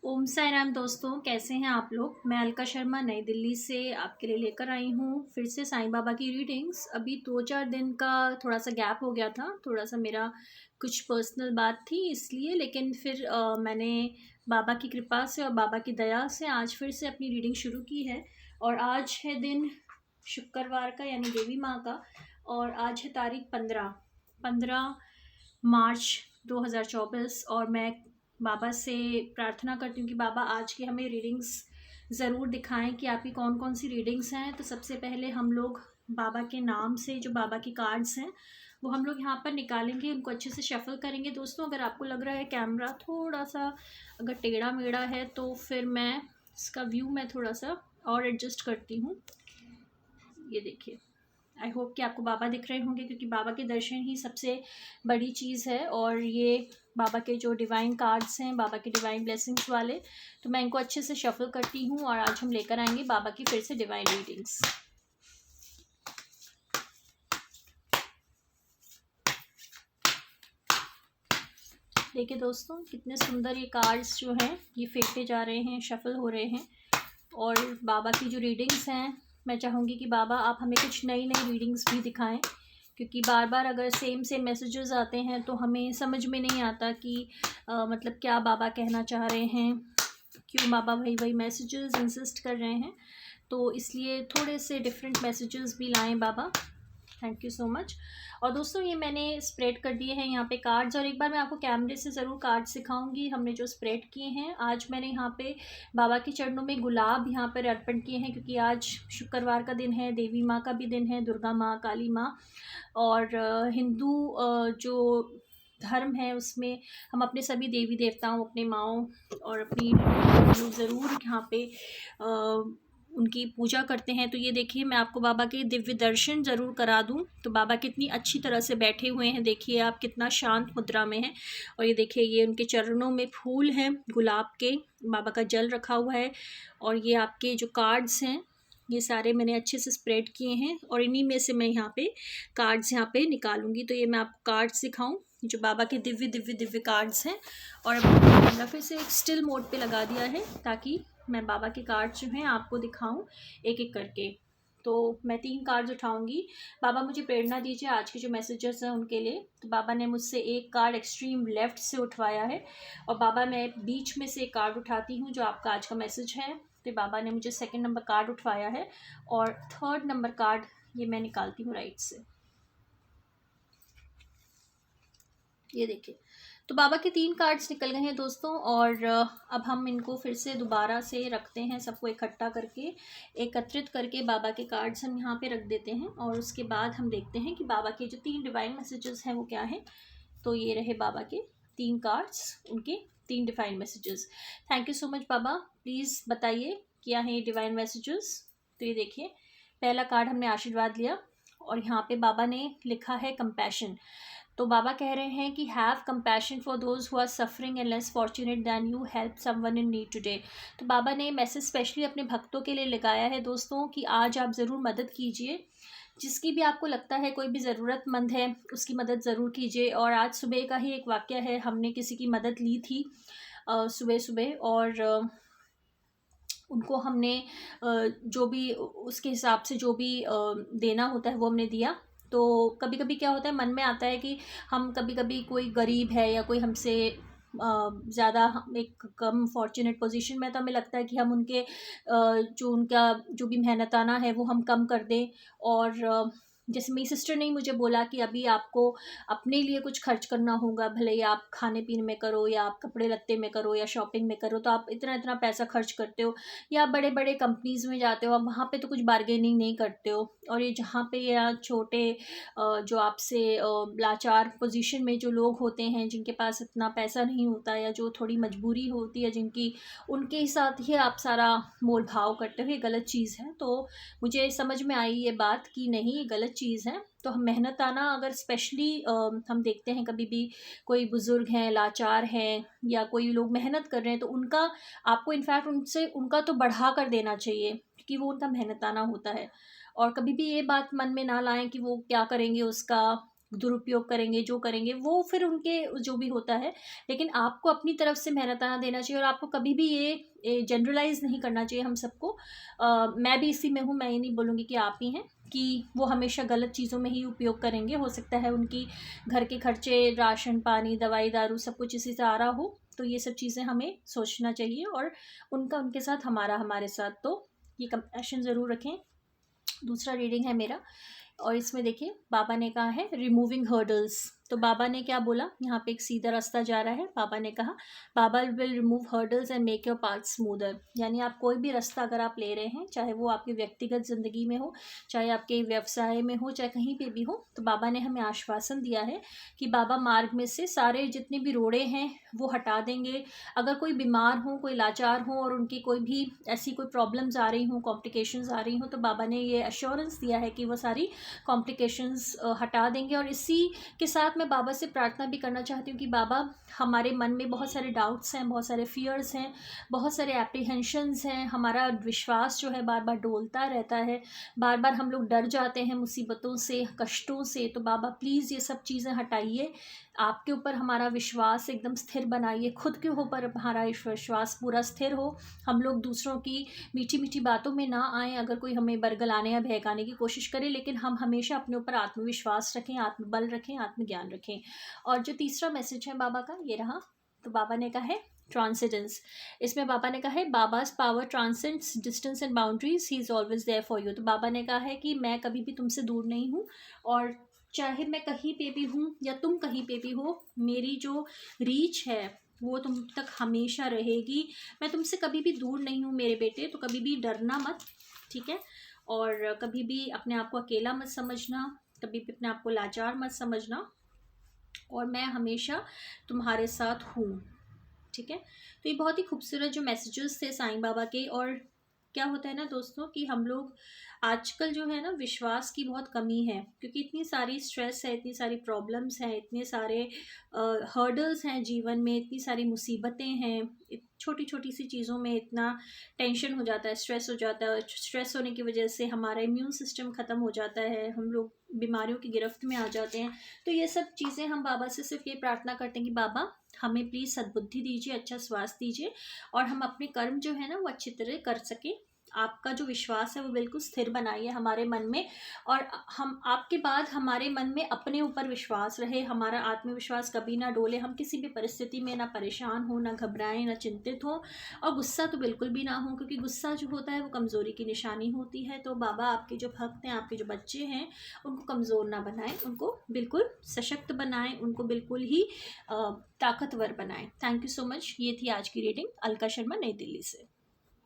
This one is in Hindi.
ओम साई राम दोस्तों, कैसे हैं आप लोग। मैं अलका शर्मा नई दिल्ली से आपके लिए लेकर आई हूँ फिर से साईं बाबा की रीडिंग्स। अभी 2-4 दिन का थोड़ा सा गैप हो गया था, थोड़ा सा मेरा कुछ पर्सनल बात थी इसलिए। लेकिन फिर मैंने बाबा की कृपा से और बाबा की दया से आज फिर से अपनी रीडिंग शुरू की है। और आज है दिन शुक्रवार का, यानी देवी माँ का। और आज है तारीख 15 मार्च 2024। और मैं बाबा से प्रार्थना करती हूँ कि बाबा आज की हमें रीडिंग्स ज़रूर दिखाएं कि आपकी कौन कौन सी रीडिंग्स हैं। तो सबसे पहले हम लोग बाबा के नाम से जो बाबा की कार्ड्स हैं वो हम लोग यहाँ पर निकालेंगे, उनको अच्छे से शफल करेंगे। दोस्तों, अगर आपको लग रहा है कैमरा थोड़ा सा अगर टेढ़ा मेढ़ा है तो फिर मैं इसका व्यू मैं थोड़ा सा और एडजस्ट करती हूँ। ये देखिए, आई होप कि आपको बाबा दिख रहे होंगे, क्योंकि बाबा के दर्शन ही सबसे बड़ी चीज़ है। और ये बाबा के जो डिवाइन कार्ड्स हैं, बाबा के डिवाइन ब्लेसिंग्स वाले, तो मैं इनको अच्छे से शफल करती हूँ। और आज हम लेकर आएंगे बाबा की फिर से डिवाइन रीडिंग्स। देखिए दोस्तों, कितने सुंदर ये कार्ड्स जो हैं ये फेंके जा रहे हैं, शफल हो रहे हैं। और बाबा की जो रीडिंग्स हैं, मैं चाहूँगी कि बाबा आप हमें कुछ नई नई रीडिंग्स भी दिखाएं, क्योंकि बार बार अगर सेम सेम मैसेजेस आते हैं तो हमें समझ में नहीं आता कि मतलब क्या बाबा कहना चाह रहे हैं, क्यों बाबा वही वही मैसेजेस इंसिस्ट कर रहे हैं। तो इसलिए थोड़े से डिफरेंट मैसेजेस भी लाएं Baba. Thank you so much. और दोस्तों, ये मैंने स्प्रेड कर दिए हैं यहाँ पे कार्ड्स। और एक बार मैं आपको कैमरे से ज़रूर कार्ड्स सिखाऊंगी हमने जो स्प्रेड किए हैं। आज मैंने यहाँ पे बाबा के चरणों में गुलाब यहाँ पर अर्पण किए हैं, क्योंकि आज शुक्रवार का दिन है, देवी माँ का भी दिन है, दुर्गा माँ, काली माँ। और हिंदू जो धर्म है उसमें हम अपने सभी देवी देवताओं, अपने माँओं और अपनी लोग ज़रूर यहाँ पे उनकी पूजा करते हैं। तो ये देखिए, मैं आपको बाबा के दिव्य दर्शन ज़रूर करा दूं। तो बाबा कितनी अच्छी तरह से बैठे हुए हैं, देखिए आप, कितना शांत मुद्रा में हैं। और ये देखिए, ये उनके चरणों में फूल हैं गुलाब के, बाबा का जल रखा हुआ है। और ये आपके जो कार्ड्स हैं ये सारे मैंने अच्छे से स्प्रेड किए हैं, और इन्हीं में से मैं यहाँ पे कार्ड्स यहाँ पे निकालूंगी। तो ये मैं आपको कार्ड्स दिखाऊं जो बाबा के दिव्य दिव्य दिव्य कार्ड्स हैं। और अब कैमरा फिर से एक स्टिल मोड पे लगा दिया है, ताकि मैं बाबा के कार्ड्स जो हैं आपको दिखाऊं एक एक करके। तो मैं 3 कार्ड्स उठाऊंगी। बाबा मुझे प्रेरणा दीजिए आज के जो मैसेजेस हैं उनके लिए। तो बाबा ने मुझसे एक कार्ड एक्सट्रीम लेफ्ट से उठवाया है, और बाबा मैं बीच में से एक कार्ड उठाती हूँ जो आपका आज का मैसेज है। तो बाबा ने मुझे 2nd नंबर कार्ड उठवाया है, और 3rd नंबर कार्ड ये मैं निकालती हूँ राइट से। ये देखिए, तो बाबा के 3 कार्ड्स निकल गए हैं दोस्तों। और अब हम इनको फिर से दोबारा से रखते हैं, सबको इकट्ठा करके, एकत्रित करके बाबा के कार्ड्स हम यहाँ पे रख देते हैं। और उसके बाद हम देखते हैं कि बाबा के जो 3 डिवाइन मैसेजेस हैं वो क्या हैं। तो ये रहे बाबा के 3 कार्ड्स, उनके 3 divine messages. Thank you so much Baba, please बताइए क्या है ये डिवाइन मैसेजेस। तो ये देखिए, पहला कार्ड हमने आशीर्वाद लिया, और यहाँ पे बाबा ने लिखा है कंपैशन। तो बाबा कह रहे हैं कि have compassion for those who are suffering and less fortunate than you, help someone in need today. तो बाबा ने मैसेज स्पेशली अपने भक्तों के लिए लगाया है दोस्तों, कि आज आप ज़रूर मदद कीजिए, जिसकी भी आपको लगता है कोई भी ज़रूरतमंद है उसकी मदद ज़रूर कीजिए। और आज सुबह का ही एक वाक़या है, हमने किसी की मदद ली थी सुबह सुबह, और उनको हमने जो भी उसके हिसाब से जो भी देना होता है वो हमने दिया। तो कभी कभी क्या होता है, मन में आता है कि हम कभी कभी कोई गरीब है या कोई हमसे ज़्यादा एक कम फॉर्चुनेट पोजीशन में, तो हमें लगता है कि हम उनके जो उनका जो भी मेहनताना है वो हम कम कर दें। और जैसे मेरी सिस्टर ने मुझे बोला कि अभी आपको अपने लिए कुछ खर्च करना होगा, भले ही आप खाने पीने में करो या आप कपड़े लत्ते में करो या शॉपिंग में करो, तो आप इतना इतना पैसा खर्च करते हो, या आप बड़े बड़े कंपनीज़ में जाते हो, आप वहाँ पे तो कुछ बार्गेनिंग नहीं करते हो। और ये जहाँ पे या छोटे जो आपसे लाचार पोजीशन में जो लोग होते हैं, जिनके पास इतना पैसा नहीं होता या जो थोड़ी मजबूरी होती है जिनकी, उनके साथ ही आप सारा मोल भाव करते हो, ये गलत चीज़ है। तो मुझे समझ में आई ये बात कि नहीं, ये गलत चीज़ है। तो हम मेहनताना अगर स्पेशली हम देखते हैं कभी भी कोई बुज़ुर्ग हैं, लाचार हैं, या कोई लोग मेहनत कर रहे हैं, तो उनका आपको इनफैक्ट उनसे उनका तो बढ़ा कर देना चाहिए, क्योंकि वो उनका मेहनताना होता है। और कभी भी ये बात मन में ना लाएं कि वो क्या करेंगे उसका, दुरुपयोग करेंगे, जो करेंगे वो फिर उनके जो भी होता है, लेकिन आपको अपनी तरफ से मेहनताना देना चाहिए और आपको कभी भी ये जनरलाइज नहीं करना चाहिए हम सबको। मैं भी इसी में हूँ, मैं ये नहीं बोलूँगी कि आप ही हैं कि वो हमेशा गलत चीज़ों में ही उपयोग करेंगे। हो सकता है उनकी घर के खर्चे, राशन पानी, दवाई दारू सब कुछ इसी से आ रहा हो, तो ये सब चीज़ें हमें सोचना चाहिए और उनका उनके साथ, हमारा हमारे साथ, तो ये कंपैशन ज़रूर रखें। दूसरा रीडिंग है मेरा और इसमें देखिए बाबा ने कहा है रिमूविंग हर्डल्स। तो बाबा ने क्या बोला, यहाँ पे एक सीधा रास्ता जा रहा है। बाबा ने कहा Baba will remove hurdles and make your path smoother. यानी आप कोई भी रास्ता अगर आप ले रहे हैं, चाहे वो आपकी व्यक्तिगत ज़िंदगी में हो, चाहे आपके व्यवसाय में हो, चाहे कहीं पे भी हो, तो बाबा ने हमें आश्वासन दिया है कि बाबा मार्ग में से सारे जितने भी रोड़े हैं वो हटा देंगे। अगर कोई बीमार हो, कोई लाचार हो और उनकी कोई भी ऐसी कोई प्रॉब्लम्स आ रही हों, कॉम्प्लिकेशंस आ रही हों, तो बाबा ने ये अश्योरेंस दिया है कि वो सारी कॉम्प्लिकेशंस हटा देंगे। और इसी के साथ मैं बाबा से प्रार्थना भी करना चाहती हूँ कि बाबा हमारे मन में बहुत सारे डाउट्स हैं, बहुत सारे फियर्स हैं, बहुत सारे एप्रीहेंशंस हैं, हमारा विश्वास जो है बार बार डोलता रहता है, बार बार हम लोग डर जाते हैं मुसीबतों से, कष्टों से। तो बाबा प्लीज़ ये सब चीज़ें हटाइए, आपके ऊपर हमारा विश्वास एकदम स्थिर बनाइए, खुद के ऊपर हमारा विश्वास पूरा स्थिर हो, हम लोग दूसरों की मीठी मीठी बातों में ना आए। अगर कोई हमें बरगलाने या बहकाने की कोशिश करे, लेकिन हम हमेशा अपने ऊपर आत्मविश्वास रखें, आत्मबल रखें, आत्मज्ञान रखें। और जो तीसरा मैसेज है बाबा का, ये रहा। तो बाबा ने कहा है ट्रांसेंडेंस। इसमें बाबा ने कहा है Baba's power transcends distance and boundaries, he is always there for you. तो बाबा ने कहा है कि मैं कभी भी तुमसे दूर नहीं हूँ, और चाहे मैं कहीं पे भी हूँ या तुम कहीं पे भी हो, मेरी जो रीच है वो तुम तक हमेशा रहेगी। मैं तुमसे कभी भी दूर नहीं हूँ मेरे बेटे, तो कभी भी डरना मत, ठीक है? और कभी भी अपने आप को अकेला मत समझना, कभी भी अपने आप को लाचार मत समझना, और मैं हमेशा तुम्हारे साथ हूँ, ठीक है? तो ये बहुत ही खूबसूरत जो मैसेजेस थे साईं बाबा के। और क्या होता है ना दोस्तों कि हम लोग आजकल जो है ना विश्वास की बहुत कमी है, क्योंकि इतनी सारी स्ट्रेस है, इतनी सारी प्रॉब्लम्स हैं, इतने सारे हर्डल्स हैं जीवन में, इतनी सारी मुसीबतें हैं, छोटी छोटी सी चीज़ों में इतना टेंशन हो जाता है, स्ट्रेस हो जाता है। स्ट्रेस होने की वजह से हमारा इम्यून सिस्टम ख़त्म हो जाता है, हम लोग बीमारियों की गिरफ्त में आ जाते हैं। तो ये सब चीज़ें हम बाबा से सिर्फ ये प्रार्थना करते हैं कि बाबा हमें प्लीज़ सद्बुद्धि दीजिए, अच्छा स्वास्थ्य दीजिए, और हम अपने कर्म जो है ना वो अच्छी तरह कर सकें। आपका जो विश्वास है वो बिल्कुल स्थिर बनाइए हमारे मन में, और हम आपके बाद हमारे मन में अपने ऊपर विश्वास रहे, हमारा आत्मविश्वास कभी ना डोले, हम किसी भी परिस्थिति में ना परेशान हो, ना घबराएं, ना चिंतित हो, और गुस्सा तो बिल्कुल भी ना हो, क्योंकि गुस्सा जो होता है वो कमज़ोरी की निशानी होती है। तो बाबा आपके जो भक्त हैं, आपके जो बच्चे हैं, उनको कमज़ोर ना बनाएं, उनको बिल्कुल सशक्त बनाएं, उनको बिल्कुल ही ताकतवर बनाएं। Thank you so much. ये थी आज की रीडिंग। अलका शर्मा, नई दिल्ली से।